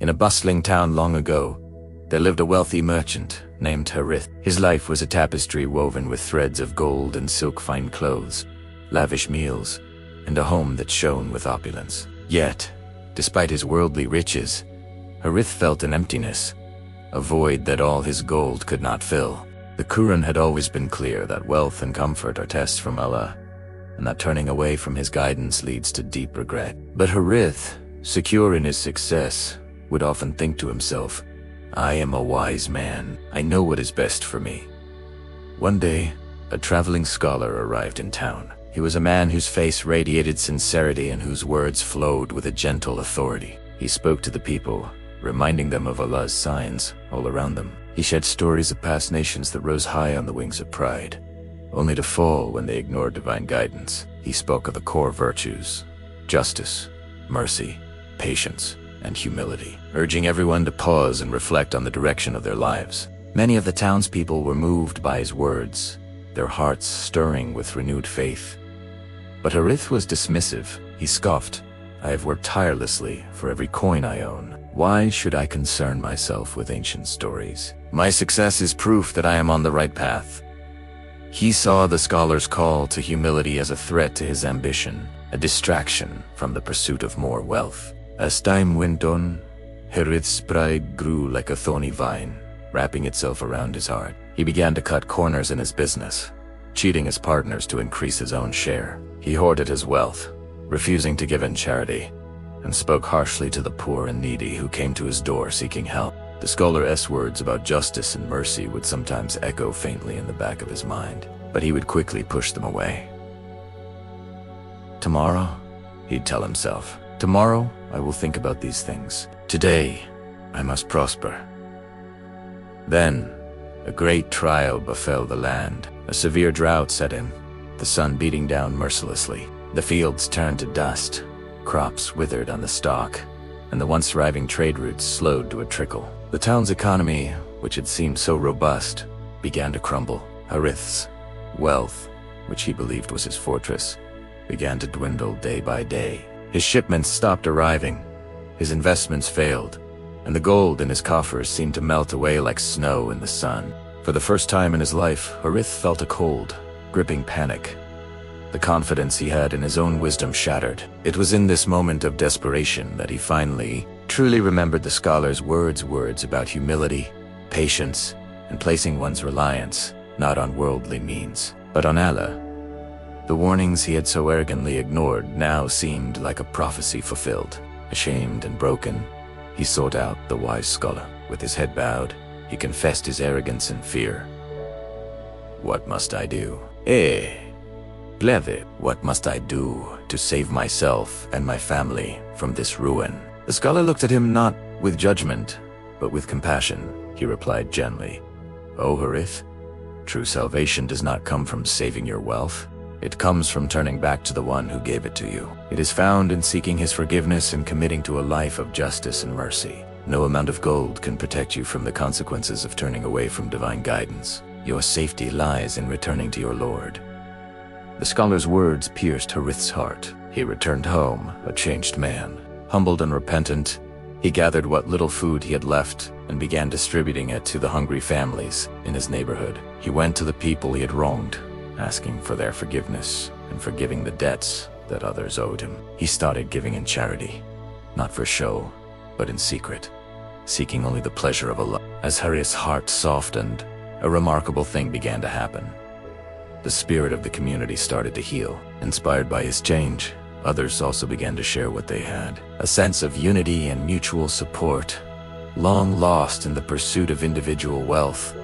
In a bustling town long ago, there lived a wealthy merchant named Harith. His life was a tapestry woven with threads of gold and silk-fine clothes, lavish meals, and a home that shone with opulence. Yet, despite his worldly riches, Harith felt an emptiness, a void that all his gold could not fill. The Quran had always been clear that wealth and comfort are tests from Allah, and that turning away from his guidance leads to deep regret. But Harith, secure in his success, would often think to himself, "I am a wise man. I know what is best for me." One day, a traveling scholar arrived in town. He was a man whose face radiated sincerity and whose words flowed with a gentle authority. He spoke to the people, reminding them of Allah's signs all around them. He shared stories of past nations that rose high on the wings of pride, only to fall when they ignored divine guidance. He spoke of the core virtues: justice, mercy, patience, and humility, urging everyone to pause and reflect on the direction of their lives. Many of the townspeople were moved by his words, their hearts stirring with renewed faith. But Harith was dismissive. He scoffed, "I have worked tirelessly for every coin I own. Why should I concern myself with ancient stories? My success is proof that I am on the right path." He saw the scholar's call to humility as a threat to his ambition, a distraction from the pursuit of more wealth. As time went on, Harith's pride grew like a thorny vine, wrapping itself around his heart. He began to cut corners in his business, cheating his partners to increase his own share. He hoarded his wealth, refusing to give in charity, and spoke harshly to the poor and needy who came to his door seeking help. The scholar's words about justice and mercy would sometimes echo faintly in the back of his mind, but he would quickly push them away. "Tomorrow," he'd tell himself, "tomorrow I will think about these things. Today, I must prosper." Then, a great trial befell the land. A severe drought set in, the sun beating down mercilessly. The fields turned to dust, crops withered on the stalk, and the once thriving trade routes slowed to a trickle. The town's economy, which had seemed so robust, began to crumble. Harith's wealth, which he believed was his fortress, began to dwindle day by day. His shipments stopped arriving, his investments failed, and the gold in his coffers seemed to melt away like snow in the sun. For the first time in his life, Harith felt a cold, gripping panic. The confidence he had in his own wisdom shattered. It was in this moment of desperation that he finally, truly remembered the scholar's words about humility, patience, and placing one's reliance not on worldly means, but on Allah. The warnings he had so arrogantly ignored now seemed like a prophecy fulfilled. Ashamed and broken, he sought out the wise scholar. With his head bowed, he confessed his arrogance and fear. "What must I do? Pleve, what must I do to save myself and my family from this ruin?" The scholar looked at him not with judgment, but with compassion. He replied gently, "O Harith, true salvation does not come from saving your wealth. It comes from turning back to the one who gave it to you. It is found in seeking his forgiveness and committing to a life of justice and mercy. No amount of gold can protect you from the consequences of turning away from divine guidance. Your safety lies in returning to your Lord." The scholar's words pierced Harith's heart. He returned home, a changed man. Humbled and repentant, he gathered what little food he had left and began distributing it to the hungry families in his neighborhood. He went to the people he had wronged, asking for their forgiveness and forgiving the debts that others owed him. He started giving in charity, not for show, but in secret, seeking only the pleasure of Allah. As Harith's heart softened, a remarkable thing began to happen. The spirit of the community started to heal. Inspired by his change, others also began to share what they had. A sense of unity and mutual support, long lost in the pursuit of individual wealth,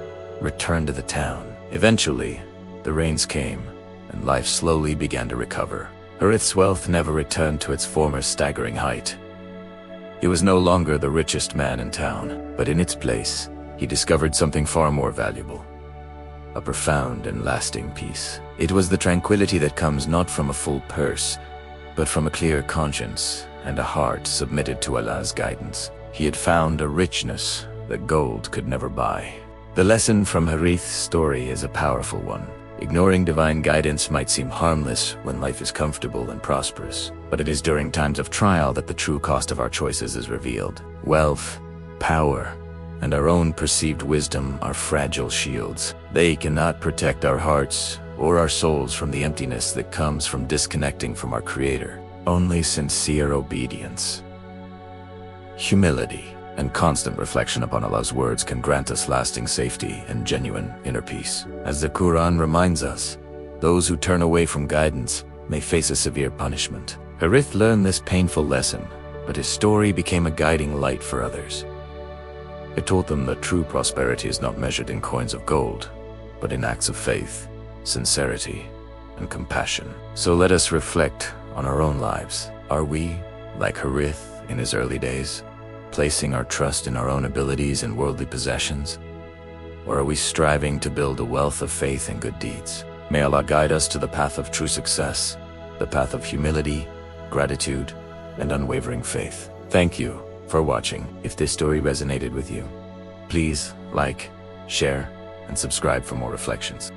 returned to the town. Eventually, the rains came, and life slowly began to recover. Harith's wealth never returned to its former staggering height. He was no longer the richest man in town, but in its place, he discovered something far more valuable: a profound and lasting peace. It was the tranquility that comes not from a full purse, but from a clear conscience and a heart submitted to Allah's guidance. He had found a richness that gold could never buy. The lesson from Harith's story is a powerful one. Ignoring divine guidance might seem harmless when life is comfortable and prosperous, but it is during times of trial that the true cost of our choices is revealed. Wealth, power, and our own perceived wisdom are fragile shields. They cannot protect our hearts or our souls from the emptiness that comes from disconnecting from our Creator. Only sincere obedience, humility, and constant reflection upon Allah's words can grant us lasting safety and genuine inner peace. As the Quran reminds us, those who turn away from guidance may face a severe punishment. Harith learned this painful lesson, but his story became a guiding light for others. It taught them that true prosperity is not measured in coins of gold, but in acts of faith, sincerity, and compassion. So let us reflect on our own lives. Are we, like Harith in his early days, placing our trust in our own abilities and worldly possessions? Or are we striving to build a wealth of faith and good deeds? May Allah guide us to the path of true success, the path of humility, gratitude, and unwavering faith. Thank you for watching. If this story resonated with you, please like, share, and subscribe for more reflections.